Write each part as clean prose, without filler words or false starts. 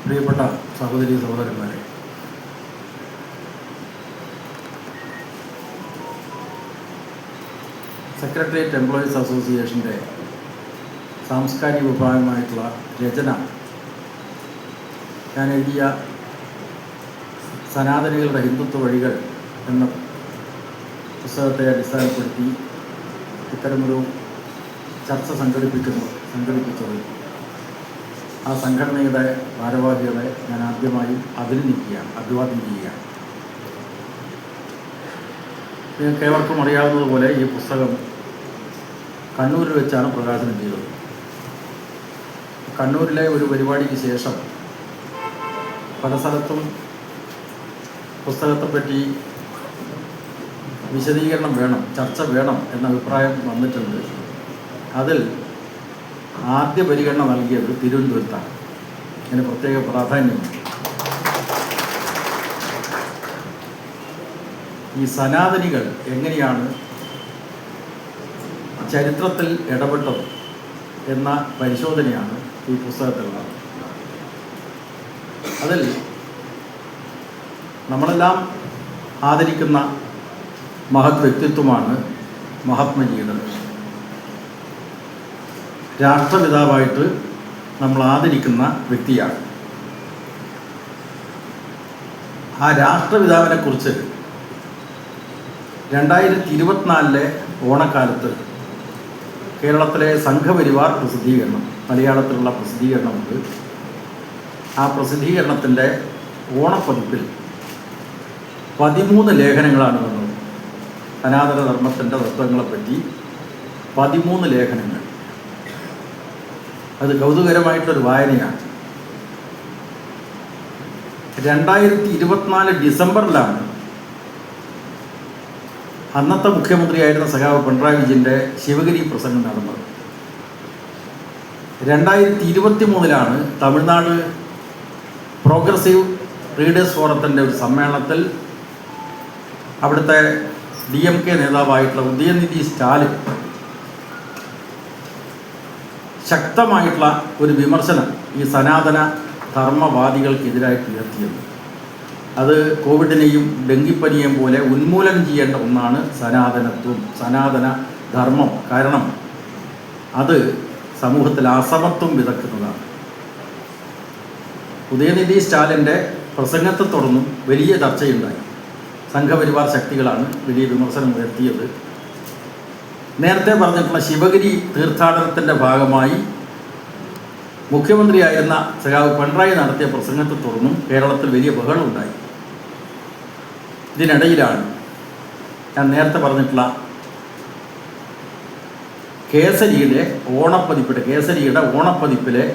പ്രിയപ്പെട്ട സഹോദരി സഹോദരന്മാരെ, സെക്രട്ടേറിയറ്റ് എംപ്ലോയീസ് അസോസിയേഷൻ്റെ സാംസ്കാരിക വിഭാഗമായിട്ടുള്ള രചന ഞാൻ എഴുതിയ സനാതനികളുടെ ഹിന്ദുത്വ വഴികൾ എന്ന പുസ്തകത്തെ അടിസ്ഥാനപ്പെടുത്തി ഇത്തരമൊരു ചർച്ച സംഘടിപ്പിച്ചത് ആ സംഘടനയുടെ ഭാരവാഹികളെ ഞാൻ ആദ്യമായി അഭിവാദ്യം ചെയ്യുകയാണ്. നിങ്ങൾക്ക് ഏവർക്കും അറിയാവുന്നതുപോലെ ഈ പുസ്തകം കണ്ണൂരിൽ വെച്ചാണ് പ്രകാശനം ചെയ്തത്. കണ്ണൂരിലെ ഒരു പരിപാടിക്ക് ശേഷം പല സ്ഥലത്തും പുസ്തകത്തെപ്പറ്റി വിശദീകരണം വേണം, ചർച്ച വേണം എന്ന അഭിപ്രായം വന്നിട്ടുണ്ട്. അതിൽ ആദ്യ പരിഗണന നൽകിയത് തിരുവനന്തപുരത്താണ്. അതിന് പ്രത്യേക പ്രാധാന്യമുണ്ട്. ഈ സനാതനികൾ എങ്ങനെയാണ് ചരിത്രത്തിൽ ഇടപെട്ടത് എന്ന പരിശോധനയാണ് ഈ പുസ്തകത്തിലുള്ളത്. അതിൽ നമ്മളെല്ലാം ആദരിക്കുന്ന മഹത് വ്യക്തിത്വമാണ് മഹാത്മജിയുടെ. രാഷ്ട്രപിതാവായിട്ട് നമ്മൾ ആദരിക്കുന്ന വ്യക്തിയാണ്. ആ രാഷ്ട്രപിതാവിനെക്കുറിച്ച് 2024 ഓണക്കാലത്ത് കേരളത്തിലെ സംഘപരിവാർ പ്രസിദ്ധീകരണം, മലയാളത്തിലുള്ള പ്രസിദ്ധീകരണമുണ്ട്. ആ പ്രസിദ്ധീകരണത്തിൻ്റെ ഓണപ്പതിപ്പിൽ 13 ലേഖനങ്ങളാണ് വന്നത്. സനാതന ധർമ്മത്തിൻ്റെ തത്വങ്ങളെപ്പറ്റി 13 ലേഖനങ്ങൾ. അത് കൗതുകരമായിട്ടൊരു വായനയാണ്. 2024 ഡിസംബറിലാണ് അന്നത്തെ മുഖ്യമന്ത്രിയായിരുന്ന സഖാവ് പിണറായി വിജയൻ്റെ ശിവഗിരി പ്രസംഗം നടന്നത്. 2023 തമിഴ്നാട് പ്രോഗ്രസീവ് റീഡേഴ്സ് ഫോറത്തിൻ്റെ ഒരു സമ്മേളനത്തിൽ അവിടുത്തെ DMK നേതാവായിട്ടുള്ള ഉദയനിധി സ്റ്റാലിൻ ശക്തമായിട്ടുള്ള ഒരു വിമർശനം ഈ സനാതന ധർമ്മവാദികൾക്കെതിരായിട്ട് ഉയർത്തിയത്. അത് കോവിഡിനെയും ഡെങ്കിപ്പനിയെയും പോലെ ഉന്മൂലനം ചെയ്യേണ്ട ഒന്നാണ് സനാതനത്വം, സനാതന ധർമ്മം. കാരണം അത് സമൂഹത്തിൽ അസമത്വം വിതക്കുന്നതാണ്. ഉദയനിധി സ്റ്റാലിൻ്റെ പ്രസംഗത്തെ തുടർന്നും വലിയ ചർച്ചയുണ്ടായി. സംഘപരിവാർ ശക്തികളാണ് വലിയ വിമർശനം ഉയർത്തിയത്. നേരത്തെ പറഞ്ഞിട്ടുള്ള ശിവഗിരി തീർത്ഥാടനത്തിൻ്റെ ഭാഗമായി മുഖ്യമന്ത്രിയായിരുന്ന സഖാവ് പിണറായി നടത്തിയ പ്രസംഗത്തെ തുടർന്നും കേരളത്തിൽ വലിയ ബഹളമുണ്ടായി. ഇതിനിടയിലാണ് ഞാൻ നേരത്തെ പറഞ്ഞിട്ടുള്ള കേസരിയുടെ ഓണപ്പതിപ്പിലെ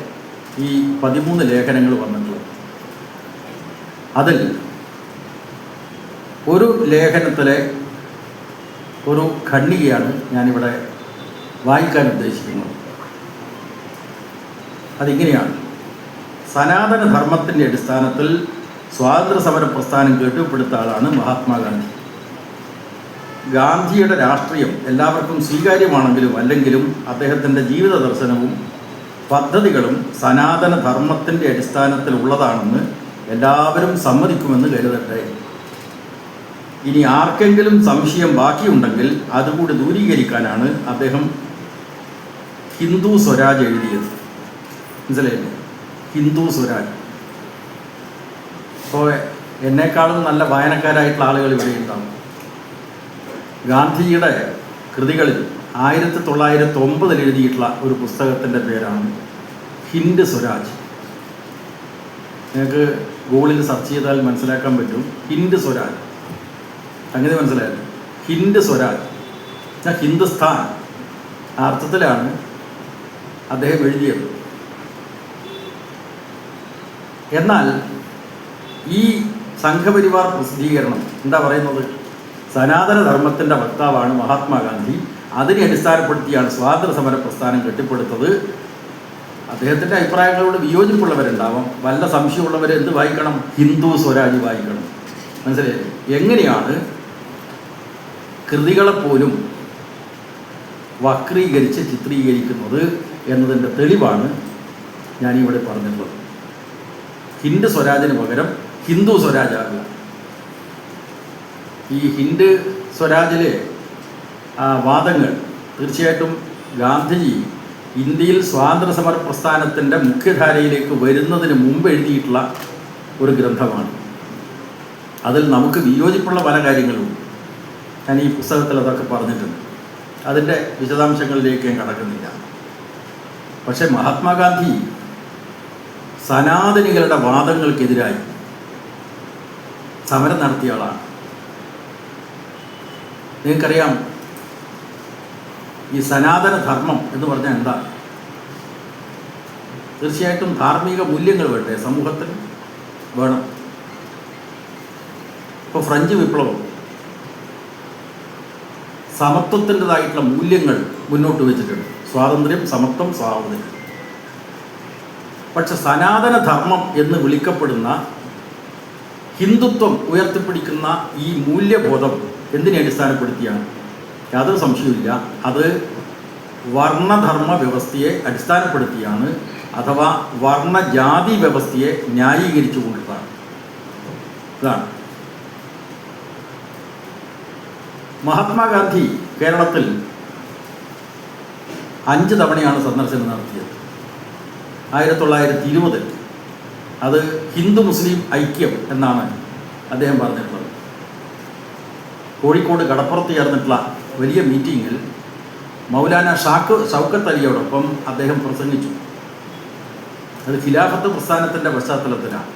ഈ 13 ലേഖനങ്ങൾ വന്നിട്ടുള്ളത്. അതിൽ ഒരു ലേഖനത്തിലെ ഒരു ഖണ്ഡികയാണ് ഞാനിവിടെ വായിക്കാൻ ഉദ്ദേശിക്കുന്നത്. അതിങ്ങനെയാണ്: സനാതന ധർമ്മത്തിൻ്റെ അടിസ്ഥാനത്തിൽ സ്വാതന്ത്ര്യ സമര പ്രസ്ഥാനം കെട്ടിപ്പടുത്ത ആളാണ് മഹാത്മാഗാന്ധി. ഗാന്ധിയുടെ രാഷ്ട്രീയം എല്ലാവർക്കും സ്വീകാര്യമാണെങ്കിലും അല്ലെങ്കിലും അദ്ദേഹത്തിൻ്റെ ജീവിത ദർശനവും പദ്ധതികളും സനാതന ധർമ്മത്തിൻ്റെ അടിസ്ഥാനത്തിലുള്ളതാണെന്ന് എല്ലാവരും സമ്മതിക്കുമെന്ന് കരുതട്ടെ. ഇനി ആർക്കെങ്കിലും സംശയം ബാക്കിയുണ്ടെങ്കിൽ അതുകൂടി ദൂരീകരിക്കാനാണ് അദ്ദേഹം ഹിന്ദു സ്വരാജ് എഴുതിയത്. മനസ്സിലായില്ലേ? ഹിന്ദു സ്വരാജ്. ഇപ്പോൾ എന്നെക്കാളും നല്ല വായനക്കാരായിട്ടുള്ള ആളുകൾ ഇവിടെ ഉണ്ടാവും. ഗാന്ധിജിയുടെ കൃതികളിൽ 1909 എഴുതിയിട്ടുള്ള ഒരു പുസ്തകത്തിൻ്റെ പേരാണ് ഹിന്ദ് സ്വരാജ്. നിങ്ങൾക്ക് ഗൂഗിളിൽ സെർച്ച് ചെയ്താൽ മനസ്സിലാക്കാൻ പറ്റും. ഹിന്ദ് സ്വരാജ് സംഗതി മനസ്സിലായത്. ഹിന്ദ് സ്വരാജ് എന്നാൽ ഹിന്ദുസ്ഥാൻ ആ അർത്ഥത്തിലാണ് അദ്ദേഹം എഴുതിയത്. എന്നാൽ ഈ സംഘപരിവാർ പ്രസിദ്ധീകരണം എന്താ പറയുന്നത്? സനാതന ധർമ്മത്തിൻ്റെ വക്താവാണ് മഹാത്മാഗാന്ധി. അതിനെ അടിസ്ഥാനപ്പെടുത്തിയാണ് സ്വാതന്ത്ര്യ സമര പ്രസ്ഥാനം കെട്ടിപ്പടുത്തത്. അദ്ദേഹത്തിൻ്റെ അഭിപ്രായങ്ങളോട് വിയോജിപ്പുള്ളവരുണ്ടാവാം. വല്ല സംശയമുള്ളവർ എന്ത് വായിക്കണം? ഹിന്ദു സ്വരാജ് വായിക്കണം. മനസ്സിലായില്ലേ? എങ്ങനെയാണ് കൃതികളെപ്പോലും വക്രീകരിച്ച് ചിത്രീകരിക്കുന്നത് എന്നതിൻ്റെ തെളിവാണ് ഞാനിവിടെ പറഞ്ഞിട്ടുള്ളത്. ഹിന്ദ് സ്വരാജിന് പകരം ഹിന്ദു സ്വരാജാകുക. ഈ ഹിന്ദ് സ്വരാജിലെ വാദങ്ങൾ തീർച്ചയായിട്ടും ഗാന്ധിജി ഇന്ത്യയിൽ സ്വാതന്ത്ര്യ സമര പ്രസ്ഥാനത്തിൻ്റെ മുഖ്യധാരയിലേക്ക് വരുന്നതിന് മുമ്പ് എഴുതിയിട്ടുള്ള ഒരു ഗ്രന്ഥമാണ്. അതിൽ നമുക്ക് വിയോജിപ്പുള്ള പല കാര്യങ്ങളും ഞാൻ ഈ പുസ്തകത്തിൽ അതൊക്കെ പറഞ്ഞിട്ടുണ്ട്. അതിൻ്റെ വിശദാംശങ്ങളിലേക്ക് ഞാൻ കടക്കുന്നില്ല. പക്ഷേ മഹാത്മാഗാന്ധി സനാതനികളുടെ വാദങ്ങൾക്കെതിരായി സമരം നടത്തിയ ആളാണ്. നിങ്ങൾക്കറിയാം, ഈ സനാതന ധർമ്മം എന്ന് പറഞ്ഞാൽ എന്താ? തീർച്ചയായിട്ടും ധാർമ്മിക മൂല്യങ്ങൾ വേണ്ടേ സമൂഹത്തിന്? വേണം. ഇപ്പോൾ ഫ്രഞ്ച് വിപ്ലവം സമത്വത്തിൻ്റെതായിട്ടുള്ള മൂല്യങ്ങൾ മുന്നോട്ട് വെച്ചിട്ടുണ്ട്. സ്വാതന്ത്ര്യം, സമത്വം, സ്വാതന്ത്ര്യം. പക്ഷെ സനാതന ധർമ്മം എന്ന് വിളിക്കപ്പെടുന്ന ഹിന്ദുത്വം ഉയർത്തിപ്പിടിക്കുന്ന ഈ മൂല്യബോധം എന്തിനെ അടിസ്ഥാനപ്പെടുത്തിയാണ്? യാതൊരു സംശയമില്ല, അത് വർണ്ണധർമ്മ വ്യവസ്ഥയെ അടിസ്ഥാനപ്പെടുത്തിയാണ്, അഥവാ വർണ്ണജാതി വ്യവസ്ഥയെ ന്യായീകരിച്ചു കൊണ്ടിട്ടാണ്. ഇതാണ് മഹാത്മാഗാന്ധി കേരളത്തിൽ 5 തവണയാണ് സന്ദർശനം നടത്തിയത്. 1920 അത് ഹിന്ദു മുസ്ലിം ഐക്യം എന്നാണ് അദ്ദേഹം പറഞ്ഞിട്ടുള്ളത്. കോഴിക്കോട് കടപ്പുറത്ത് ചേർന്നിട്ടുള്ള വലിയ മീറ്റിങ്ങിൽ മൗലാന ഷൗക്കത്ത് അലിയോടൊപ്പം അദ്ദേഹം പ്രസംഗിച്ചു. അത് ഖിലാഫത്ത് പ്രസ്ഥാനത്തിൻ്റെ പശ്ചാത്തലത്തിലാണ്.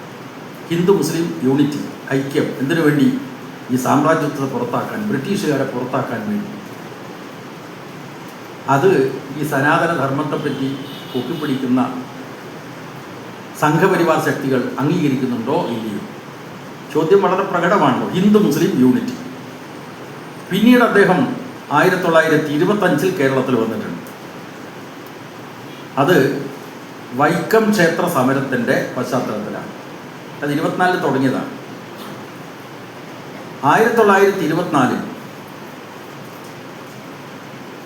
ഹിന്ദു മുസ്ലിം യൂണിറ്റി, ഐക്യം, എന്തിനു വേണ്ടി? ഈ സാമ്രാജ്യത്വത്തെ പുറത്താക്കാൻ, ബ്രിട്ടീഷുകാരെ പുറത്താക്കാൻ വേണ്ടി. അത് ഈ സനാതന ധർമ്മത്തെപ്പറ്റി പൊക്കിപ്പിടിക്കുന്ന സംഘപരിവാർ ശക്തികൾ അംഗീകരിക്കുന്നുണ്ടോ ഇല്ലയോ? ചോദ്യം വളരെ പ്രകടമാണല്ലോ. ഹിന്ദു മുസ്ലിം യൂണിറ്റി. പിന്നീട് അദ്ദേഹം 1925 കേരളത്തിൽ വന്നിട്ടുണ്ട്. അത് വൈക്കം ക്ഷേത്ര സമരത്തിൻ്റെ പശ്ചാത്തലത്തിലാണ്. അത് 24 തുടങ്ങിയതാണ്. 1924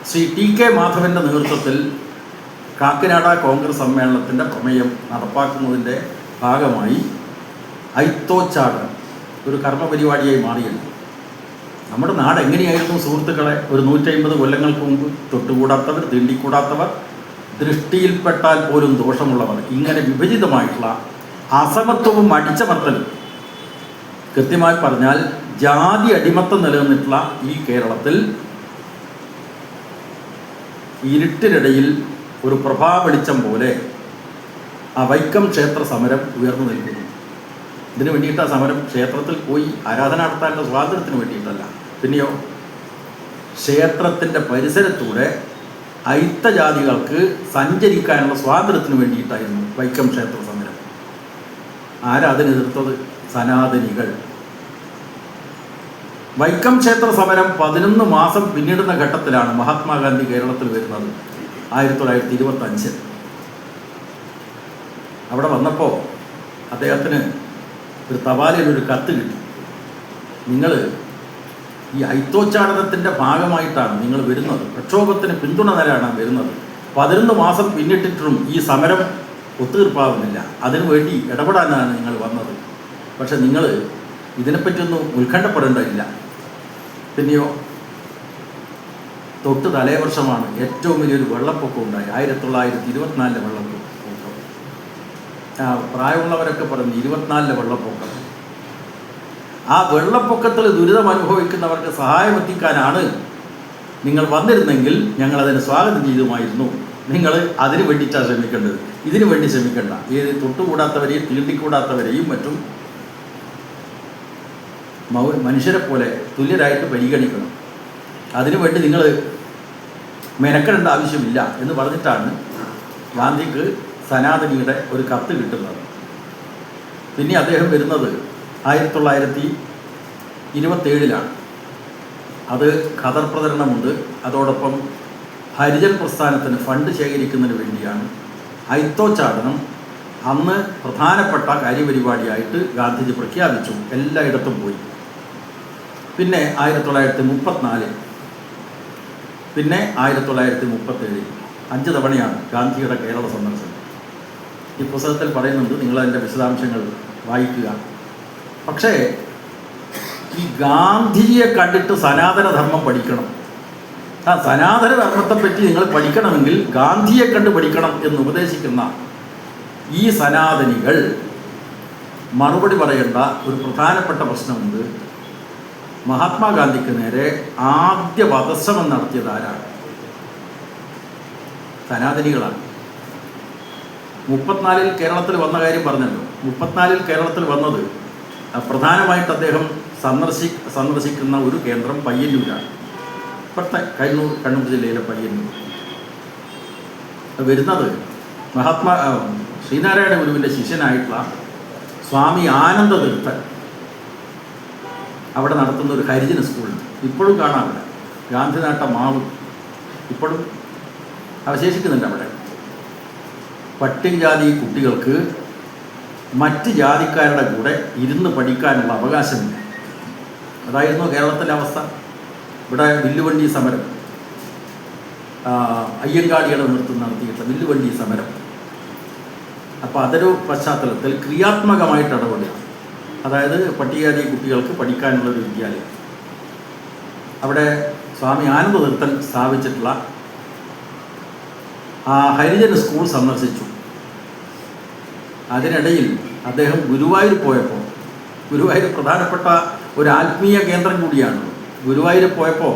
ശ്രീ ടി.കെ. മാധവൻ്റെ നേതൃത്വത്തിൽ കാക്കനാട കോൺഗ്രസ് സമ്മേളനത്തിൻ്റെ പ്രമേയം നടപ്പാക്കുന്നതിൻ്റെ ഭാഗമായി ഐത്തോച്ചാടനം ഒരു കർമ്മപരിപാടിയായി മാറിയല്ലോ. നമ്മുടെ നാട് എങ്ങനെയായിരുന്നു സുഹൃത്തുക്കളെ? ഒരു 150 കൊല്ലങ്ങൾക്ക് മുമ്പ് തൊട്ടുകൂടാത്തവർ, തീണ്ടിക്കൂടാത്തവർ, ദൃഷ്ടിയിൽപ്പെട്ടാൽ പോലും ദോഷമുള്ളവർ, ഇങ്ങനെ വിഭജിതമായിട്ടുള്ള അസമത്വവും അടിച്ചമർത്തലും, കൃത്യമായി പറഞ്ഞാൽ ജാതി അടിമത്തം നിലനിന്നിട്ടുള്ള ഈ കേരളത്തിൽ ഇരുട്ടിനിടയിൽ ഒരു പ്രഭാവെളിച്ചം പോലെ ആ വൈക്കം ക്ഷേത്ര സമരം ഉയർന്നു നിൽക്കുന്നു. ഇതിനു വേണ്ടിയിട്ടാണ് സമരം. ക്ഷേത്രത്തിൽ പോയി ആരാധന നടത്താനുള്ള സ്വാതന്ത്ര്യത്തിന് വേണ്ടിയിട്ടല്ല. പിന്നെയോ ക്ഷേത്രത്തിൻ്റെ പരിസരത്തൂടെ അയിത്തജാതികൾക്ക് സഞ്ചരിക്കാനുള്ള സ്വാതന്ത്ര്യത്തിന് വേണ്ടിയിട്ടായിരുന്നു വൈക്കം ക്ഷേത്ര സമരം. ആരാ അതിന് എതിർത്തത്? സനാതനികൾ. വൈക്കം ക്ഷേത്ര സമരം 11 മാസം പിന്നിടുന്ന ഘട്ടത്തിലാണ് മഹാത്മാഗാന്ധി കേരളത്തിൽ വരുന്നത്. 1925 അവിടെ വന്നപ്പോൾ അദ്ദേഹത്തിന് ഒരു തപാലയിൽ ഒരു കത്ത് കിട്ടി. നിങ്ങൾ ഈ ഐത്തോച്ചാടനത്തിൻ്റെ ഭാഗമായിട്ടാണ് നിങ്ങൾ വരുന്നത്, പ്രക്ഷോഭത്തിന് പിന്തുണ തരാനാണ് വരുന്നത്. 11 മാസം പിന്നിട്ടിട്ടും ഈ സമരം ഒത്തുതീർപ്പാവുന്നില്ല. അതിനുവേണ്ടി ഇടപെടാനാണ് നിങ്ങൾ വന്നത്. പക്ഷെ നിങ്ങൾ ഇതിനെപ്പറ്റിയൊന്നും ഉത്കണ്ഠപ്പെടേണ്ടതില്ല. പിന്നെയോ തൊട്ട് തലേവർഷമാണ് ഏറ്റവും വലിയൊരു വെള്ളപ്പൊക്കം ഉണ്ടായി. 1924 വെള്ളപ്പൊക്കം. പ്രായമുള്ളവരൊക്കെ പറഞ്ഞു 24 വെള്ളപ്പൊക്കം. ആ വെള്ളപ്പൊക്കത്തിൽ ദുരിതം അനുഭവിക്കുന്നവർക്ക് സഹായം എത്തിക്കാനാണ് നിങ്ങൾ വന്നിരുന്നെങ്കിൽ ഞങ്ങളതിനെ സ്വാഗതം ചെയ്തുമായിരുന്നു. നിങ്ങൾ അതിന് വേണ്ടിയിട്ടാണ് ശ്രമിക്കേണ്ടത്, ഇതിനു വേണ്ടി ശ്രമിക്കേണ്ട. ഏത് തൊട്ടുകൂടാത്തവരെയും തീണ്ടിക്കൂടാത്തവരെയും മറ്റും മനുഷ്യരെ പോലെ തുല്യരായിട്ട് പരിഗണിക്കണം. അതിനുവേണ്ടി നിങ്ങൾ മെനക്കെടേണ്ട ആവശ്യമില്ല എന്ന് പറഞ്ഞിട്ടാണ് ഗാന്ധിക്ക് സനാതനിയുടെ ഒരു കത്ത് കിട്ടുന്നത്. പിന്നെ അദ്ദേഹം വരുന്നത് 1927 അത് ഖദർ പ്രചരണമുണ്ട്. അതോടൊപ്പം ഹരിജൻ പ്രസ്ഥാനത്തിന് ഫണ്ട് ശേഖരിക്കുന്നതിന് വേണ്ടിയാണ്. ഐത്തോച്ചാടനം അന്ന് പ്രധാനപ്പെട്ട കാര്യപരിപാടിയായിട്ട് ഗാന്ധിജി പ്രഖ്യാപിച്ചു. എല്ലായിടത്തും പോയി. പിന്നെ 1934, പിന്നെ 1937, 5 തവണയാണ് ഗാന്ധിയുടെ കേരള സന്ദർശനം. ഈ പുസ്തകത്തിൽ പറയുന്നുണ്ട്, നിങ്ങളതിൻ്റെ വിശദാംശങ്ങൾ വായിക്കുക. പക്ഷേ ഈ ഗാന്ധിജിയെ കണ്ടിട്ട് സനാതനധർമ്മം പഠിക്കണം, ആ സനാതനധർമ്മത്തെപ്പറ്റി നിങ്ങൾ പഠിക്കണമെങ്കിൽ ഗാന്ധിയെ കണ്ട് പഠിക്കണം എന്ന് ഉപദേശിക്കുന്ന ഈ സനാതനികൾ മറുപടി പറയേണ്ട ഒരു പ്രധാനപ്പെട്ട പ്രശ്നമുണ്ട്. മഹാത്മാഗാന്ധിക്ക് നേരെ ആദ്യ വധശ്രമം നടത്തിയത് ആരാണ്? സനാതനികളാണ്. 34-ൽ കേരളത്തിൽ വന്ന കാര്യം പറഞ്ഞല്ലോ. 34-ൽ കേരളത്തിൽ വന്നത് പ്രധാനമായിട്ട് അദ്ദേഹം സന്ദർശിക്കുന്ന ഒരു കേന്ദ്രം പയ്യന്നൂരാണ്. ഇപ്പോഴത്തെ കണ്ണൂർ ജില്ലയിലെ പയ്യന്നൂർ. വരുന്നത് ശ്രീനാരായണ ഗുരുവിൻ്റെ ശിഷ്യനായിട്ടുള്ള സ്വാമി ആനന്ദ തീർത്ഥൻ അവിടെ നടത്തുന്ന ഒരു ഹരിജന സ്കൂളുണ്ട്. ഇപ്പോഴും കാണാറില്ല. ഗാന്ധിനാട്ട മാവ് ഇപ്പോഴും അവശേഷിക്കുന്നുണ്ട് അവിടെ. പട്ടികജാതി കുട്ടികൾക്ക് മറ്റ് ജാതിക്കാരുടെ കൂടെ ഇരുന്ന് പഠിക്കാനുള്ള അവകാശമില്ല. അതായിരുന്നു കേരളത്തിലെ അവസ്ഥ. ഇവിടെ വില്ലുവണ്ടി സമരം, അയ്യങ്കാളിയുടെ നേതൃത്വം നടത്തിയിട്ടുള്ള വില്ലുവണ്ടി സമരം. അപ്പോൾ അതൊരു പശ്ചാത്തലത്തിൽ ക്രിയാത്മകമായിട്ട് ഇടപെടുക. അതായത് പട്ടികജാതി കുട്ടികൾക്ക് പഠിക്കാനുള്ളൊരു വിദ്യാലയം അവിടെ സ്വാമി ആനന്ദ തീർത്ഥൻ സ്ഥാപിച്ചിട്ടുള്ള ആ ഹരിജന സ്കൂൾ സന്ദർശിച്ചു. അതിനിടയിൽ അദ്ദേഹം ഗുരുവായൂർ പോയപ്പോൾ, ഗുരുവായൂർ പ്രധാനപ്പെട്ട ഒരു ആത്മീയ കേന്ദ്രം കൂടിയാണ്. ഗുരുവായൂർ പോയപ്പോൾ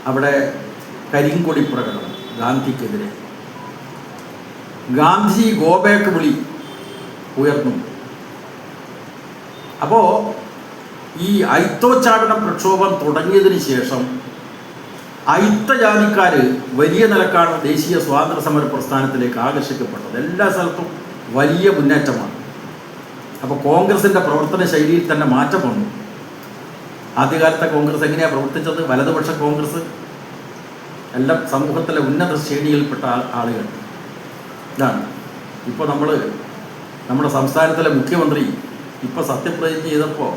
അവിടെ കരിങ്കൊടി പ്രകടനം ഗാന്ധിക്കെതിരെ, ഗാന്ധി ഗോബാക്ക് വിളി ഉയർന്നു. അപ്പോൾ ഈ ഐത്തോച്ചാടന പ്രക്ഷോഭം തുടങ്ങിയതിന് ശേഷം ഐത്തജാതിക്കാർ വലിയ നിലക്കാണ് ദേശീയ സ്വാതന്ത്ര്യ സമര പ്രസ്ഥാനത്തിലേക്ക് ആകർഷിക്കപ്പെട്ടത്. എല്ലാ സ്ഥലത്തും വലിയ മുന്നേറ്റമാണ്. അപ്പോൾ കോൺഗ്രസിൻ്റെ പ്രവർത്തന ശൈലിയിൽ തന്നെ മാറ്റം വന്നു. ആദ്യകാലത്തെ കോൺഗ്രസ് എങ്ങനെയാണ് പ്രവർത്തിച്ചത്? വലതുപക്ഷ കോൺഗ്രസ് എല്ലാം സമൂഹത്തിലെ ഉന്നത ശ്രേണിയിൽപ്പെട്ട ആളുകൾ. ഇതാണ് ഇപ്പോൾ നമ്മുടെ സംസ്ഥാനത്തിലെ മുഖ്യമന്ത്രി ഇപ്പോൾ സത്യപ്രതിജ്ഞ ചെയ്തപ്പോൾ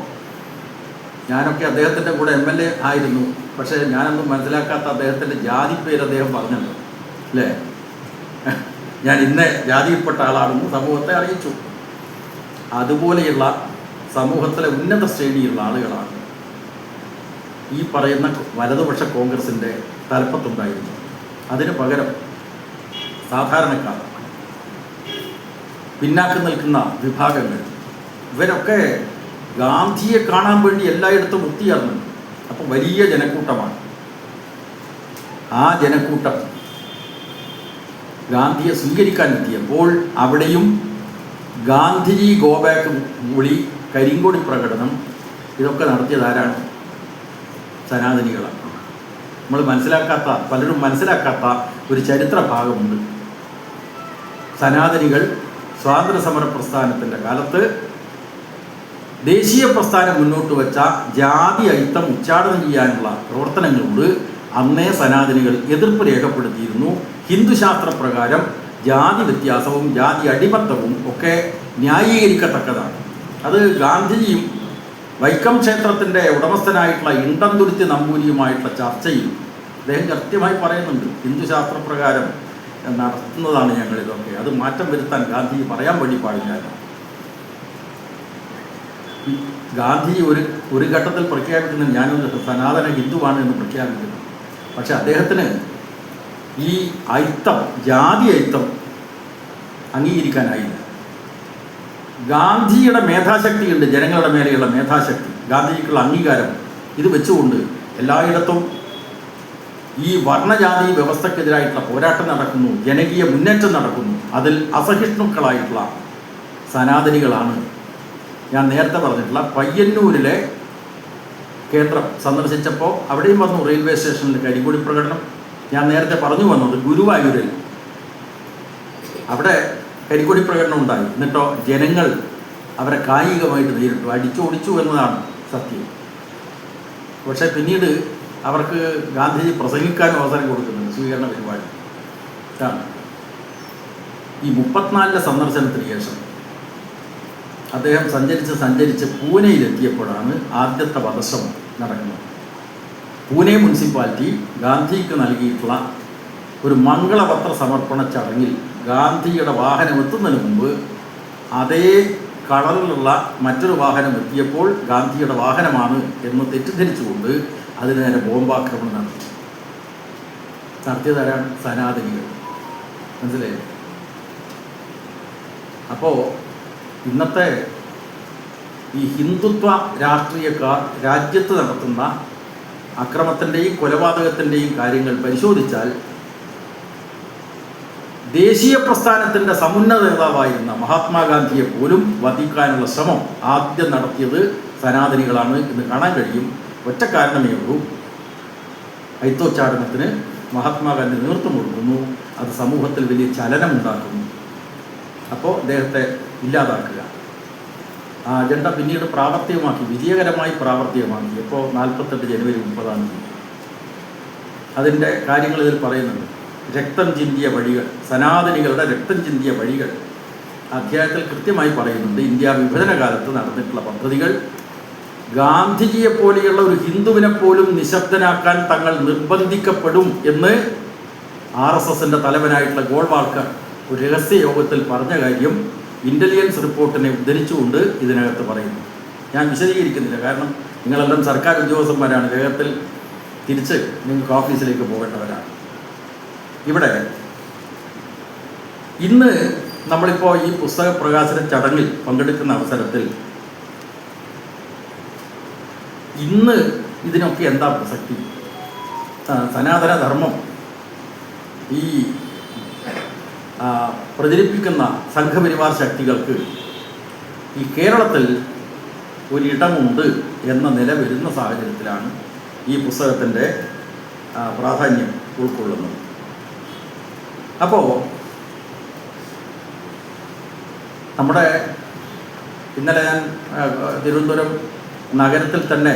ഞാനൊക്കെ അദ്ദേഹത്തിൻ്റെ കൂടെ MLA ആയിരുന്നു. പക്ഷേ ഞാനൊന്നും മനസ്സിലാക്കാത്ത അദ്ദേഹത്തിൻ്റെ ജാതി പേര് അദ്ദേഹം പറഞ്ഞല്ലോ, അല്ലേ? ഞാൻ ഇന്ന ജാതിയിൽപ്പെട്ട ആളാണെന്ന് സമൂഹത്തെ അറിയിച്ചു. അതുപോലെയുള്ള സമൂഹത്തിലെ ഉന്നത ശ്രേണിയുള്ള ആളുകളാണ് ഈ പറയുന്ന വലതുപക്ഷ കോൺഗ്രസിൻ്റെ തലപ്പത്തുണ്ടായിരുന്നു. അതിന് പകരം സാധാരണക്കാർ, പിന്നാക്കം നിൽക്കുന്ന വിഭാഗങ്ങൾ, ഇവരൊക്കെ ഗാന്ധിയെ കാണാൻ വേണ്ടി എല്ലായിടത്തും ഒത്തുചേർന്നുണ്ട്. അപ്പോൾ വലിയ ജനക്കൂട്ടമാണ്. ആ ജനക്കൂട്ടം ഗാന്ധിയെ സ്വീകരിക്കാൻ എത്തിയപ്പോൾ അവിടെയും ഗാന്ധിജി ഗോബാക്ക് വിളി, കരിങ്കൊടി പ്രകടനം, ഇതൊക്കെ നടത്തിയത് ആരാണ്? സനാതനികളാണ്. പലരും മനസ്സിലാക്കാത്ത ഒരു ചരിത്ര ഭാഗമുണ്ട്. സനാതനികൾ സ്വാതന്ത്ര്യ സമര പ്രസ്ഥാനത്തിൻ്റെ കാലത്ത് ദേശീയ പ്രസ്ഥാനം മുന്നോട്ട് വച്ച ജാതി ഐത്തം ഉച്ചാടനം ചെയ്യാനുള്ള പ്രവർത്തനങ്ങളോട് അന്നേ സനാതനികൾ എതിർപ്പ് രേഖപ്പെടുത്തിയിരുന്നു. ഹിന്ദുശാസ്ത്രപ്രകാരം ജാതി വ്യത്യാസവും ജാതി അടിമത്തവും ഒക്കെ ന്യായീകരിക്കത്തക്കതാണ്. അത് ഗാന്ധിജിയും വൈക്കം ക്ഷേത്രത്തിൻ്റെ ഉടമസ്ഥനായിട്ടുള്ള ഇണ്ടംതുരുത്തി നമ്പൂരിയുമായിട്ടുള്ള ചർച്ചയിൽ അദ്ദേഹം കൃത്യമായി പറയുന്നുണ്ട്. ഹിന്ദുശാസ്ത്രപ്രകാരം നടത്തുന്നതാണ് ഞങ്ങളിതൊക്കെ, അത് മാറ്റം വരുത്താൻ ഗാന്ധിജി പറയാൻ വേണ്ടി പാടില്ലായിരുന്നു. ഗാന്ധിജി ഒരു ഘട്ടത്തിൽ പ്രഖ്യാപിക്കുന്നത് ഞാനൊരു സനാതന ഹിന്ദുവാണ് എന്ന് പ്രഖ്യാപിക്കുന്നു. പക്ഷെ അദ്ദേഹത്തിന് ഈ ജാതി ഐത്തം അംഗീകരിക്കാനായില്ല. ഗാന്ധിയുടെ മേധാശക്തിയുണ്ട്, ജനങ്ങളുടെ മേലെയുള്ള മേധാശക്തി, ഗാന്ധിജിക്കുള്ള അംഗീകാരം. ഇത് വെച്ചുകൊണ്ട് എല്ലായിടത്തും ഈ വർണ്ണജാതി വ്യവസ്ഥക്കെതിരായിട്ടുള്ള പോരാട്ടം നടക്കുന്നു, ജനകീയ മുന്നേറ്റം നടക്കുന്നു. അതിൽ അസഹിഷ്ണുക്കളായിട്ടുള്ള സനാതനികളാണ് ഞാൻ നേരത്തെ പറഞ്ഞിട്ടുള്ള പയ്യന്നൂരിലെ കേന്ദ്രം സന്ദർശിച്ചപ്പോൾ അവിടെയും വന്നു. റെയിൽവേ സ്റ്റേഷനിൽ കരിങ്കൊടി പ്രകടനം. ഞാൻ നേരത്തെ പറഞ്ഞു വന്നത് ഗുരുവായൂരിൽ അവിടെ കരിങ്കൊടി പ്രകടനം ഉണ്ടായി. എന്നിട്ടോ ജനങ്ങൾ അവരെ കായികമായിട്ട് നേരിട്ടു, അടിച്ചോടിച്ചു എന്നതാണ് സത്യം. പക്ഷേ പിന്നീട് അവർക്ക് ഗാന്ധിജി പ്രസംഗിക്കാനും അവസരം കൊടുക്കുന്നുണ്ട്, സ്വീകരണ പരിപാടി. ഈ 34-ലെ സന്ദർശനത്തിന് ശേഷം അദ്ദേഹം സഞ്ചരിച്ച് പൂനെയിലെത്തിയപ്പോഴാണ് ആദ്യത്തെ വധശ്രമം നടക്കുന്നത്. പൂനെ മുനിസിപ്പാലിറ്റി ഗാന്ധിക്ക് നൽകിയിട്ടുള്ള ഒരു മംഗളപത്ര സമർപ്പണ ചടങ്ങിൽ ഗാന്ധിയുടെ വാഹനം എത്തുന്നതിന് മുമ്പ് അതേ കളറിലുള്ള മറ്റൊരു വാഹനം എത്തിയപ്പോൾ ഗാന്ധിയുടെ വാഹനമാണ് എന്ന് തെറ്റിദ്ധരിച്ചുകൊണ്ട് അതിന് നേരെ ബോംബാക്രമണം നടത്തിയതാരാണ്? സനാതനികൾ. മനസ്സിലായില്ലേ? അപ്പോൾ ഇന്നത്തെ ഈ ഹിന്ദുത്വ രാഷ്ട്രീയക്കാർ രാജ്യത്ത് നടത്തുന്ന അക്രമത്തിൻ്റെയും കൊലപാതകത്തിൻ്റെയും കാര്യങ്ങൾ പരിശോധിച്ചാൽ ദേശീയ പ്രസ്ഥാനത്തിൻ്റെ സമുന്നത നേതാവായിരുന്ന മഹാത്മാഗാന്ധിയെ പോലും വധിക്കാനുള്ള ശ്രമം ആദ്യം നടത്തിയത് സനാതനികളാണ് എന്ന് കാണാൻ കഴിയും. ഒറ്റ കാരണമേ ഉള്ളൂ, അയിത്തോച്ചാടനത്തിന് മഹാത്മാഗാന്ധി നേതൃത്വം കൊടുക്കുന്നു, അത് സമൂഹത്തിൽ വലിയ ചലനമുണ്ടാക്കുന്നു. അപ്പോൾ അദ്ദേഹത്തെ ഇല്ലാതാക്കുക. ആ അജണ്ട പിന്നീട് പ്രാവർത്തികമാക്കി, വിജയകരമായി പ്രാവർത്തികമാക്കി. ഇപ്പോൾ 48 ജനുവരി 30 അതിൻ്റെ കാര്യങ്ങൾ ഇതിൽ പറയുന്നുണ്ട്. രക്തം ചിന്തിയ വഴികൾ, സനാതനികളുടെ രക്തം ചിന്തിയ വഴികൾ അധ്യായത്തിൽ കൃത്യമായി പറയുന്നുണ്ട്. ഇന്ത്യ വിഭജന കാലത്ത് നടന്നിട്ടുള്ള പദ്ധതികൾ ഗാന്ധിജിയെപ്പോലെയുള്ള ഒരു ഹിന്ദുവിനെ പോലും നിശബ്ദനാക്കാൻ തങ്ങൾ നിർബന്ധിക്കപ്പെടും എന്ന് RSSൻ്റെ തലവനായിട്ടുള്ള ഗോൾവാൾക്കർ ഒരു രഹസ്യ യോഗത്തിൽ പറഞ്ഞ കാര്യം ഇൻ്റലിജൻസ് റിപ്പോർട്ടിനെ ഉദ്ധരിച്ചുകൊണ്ട് ഇതിനകത്ത് പറയുന്നു. ഞാൻ വിശദീകരിക്കുന്നില്ല, കാരണം നിങ്ങളെല്ലാം സർക്കാർ ഉദ്യോഗസ്ഥന്മാരാണ്, വേഗത്തിൽ തിരിച്ച് നിങ്ങൾക്ക് ഓഫീസിലേക്ക് പോകേണ്ടവരാണ്. ഇവിടെ ഇന്ന് നമ്മളിപ്പോൾ ഈ പുസ്തക പ്രകാശന ചടങ്ങിൽ പങ്കെടുക്കുന്ന അവസരത്തിൽ ഇന്ന് ഇതിനൊക്കെ എന്താ പ്രസക്തി? സനാതന ധർമ്മം ഈ പ്രചരിപ്പിക്കുന്ന സംഘപരിവാർ ശക്തികൾക്ക് ഈ കേരളത്തിൽ ഒരിടമുണ്ട് എന്ന നില വരുന്ന സാഹചര്യത്തിലാണ് ഈ പുസ്തകത്തിൻ്റെ പ്രാധാന്യം ഉൾക്കൊള്ളുന്നത്. അപ്പോൾ നമ്മുടെ ഇന്നലെ ഞാൻ തിരുവനന്തപുരം നഗരത്തിൽ തന്നെ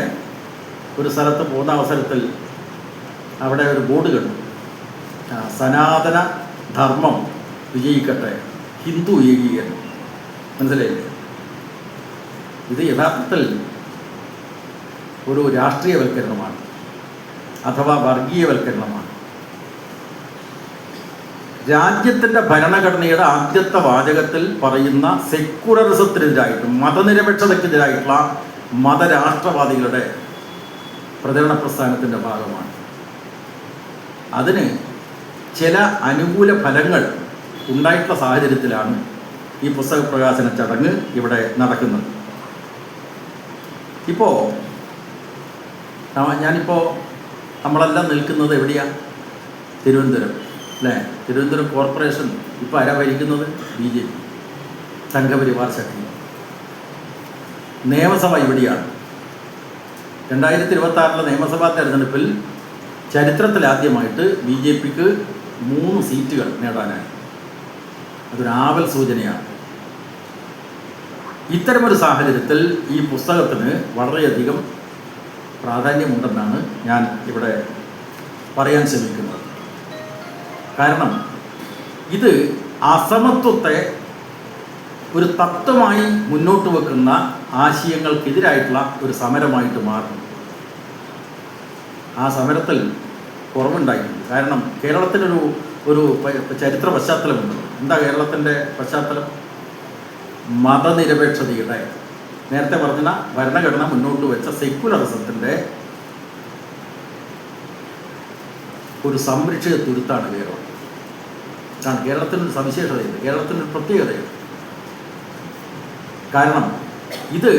ഒരു സ്ഥലത്ത് പോകുന്ന അവസരത്തിൽ അവിടെ ഒരു ബോർഡ് കണ്ടു, സനാതന ധർമ്മം വിജയിക്കട്ടെ, ഹിന്ദു ഏകീകരണം. മനസ്സിലായില്ലേ? ഇത് യഥാർത്ഥത്തിൽ ഒരു രാഷ്ട്രീയവൽക്കരണമാണ് അഥവാ വർഗീയവൽക്കരണമാണ്. രാജ്യത്തിൻ്റെ ഭരണഘടനയുടെ ആദ്യത്തെ വാചകത്തിൽ പറയുന്ന സെക്യുലറിസത്തിനെതിരായിട്ടും മതനിരപേക്ഷതയ്ക്കെതിരായിട്ടുള്ള മതരാഷ്ട്രവാദികളുടെ പ്രചരണ പ്രസ്ഥാനത്തിൻ്റെ ഭാഗമാണ്. അതിന് ചില അനുകൂല ഫലങ്ങൾ ഉണ്ടായിട്ടുള്ള സാഹചര്യത്തിലാണ് ഈ പുസ്തക പ്രകാശന ചടങ്ങ് ഇവിടെ നടക്കുന്നത്. ഇപ്പോൾ നമ്മളെല്ലാം നിൽക്കുന്നത് എവിടെയാണ്? തിരുവനന്തപുരം അല്ലേ? തിരുവനന്തപുരം കോർപ്പറേഷൻ ഇപ്പോൾ ആരാ ഭരിക്കുന്നത്? BJP, സംഘപരിവാർ ശക്തി. നിയമസഭ ഇവിടെയാണ്. 2026 നിയമസഭാ തെരഞ്ഞെടുപ്പിൽ ചരിത്രത്തിലാദ്യമായിട്ട് BJPക്ക് 3 സീറ്റുകൾ നേടാനായി. അതൊരു ആവൽ സൂചനയാണ്. ഇത്തരമൊരു സാഹചര്യത്തിൽ ഈ പുസ്തകത്തിന് വളരെയധികം പ്രാധാന്യമുണ്ടെന്നാണ് ഞാൻ ഇവിടെ പറയാൻ ശ്രമിക്കുന്നത്. കാരണം ഇത് അസമത്വത്തെ ഒരു തത്വമായി മുന്നോട്ട് വെക്കുന്ന ആശയങ്ങൾക്കെതിരായിട്ടുള്ള ഒരു സമരമായിട്ട് മാറുന്നു. ആ സമരത്തിൽ കുറവുണ്ടായിട്ടുണ്ട്. കാരണം കേരളത്തിനൊരു ചരിത്ര പശ്ചാത്തലമുണ്ട്. എന്താ കേരളത്തിൻ്റെ പശ്ചാത്തലം? മതനിരപേക്ഷതയുടെ, നേരത്തെ പറഞ്ഞ ഭരണഘടന മുന്നോട്ട് വെച്ച സെക്യുലറിസത്തിൻ്റെ ഒരു സംരക്ഷിത തുരുത്താണ് കേരളം. കാരണം കേരളത്തിനൊരു സവിശേഷതയുണ്ട്, കേരളത്തിനൊരു പ്രത്യേകതയുണ്ട്. കാരണം ഇത്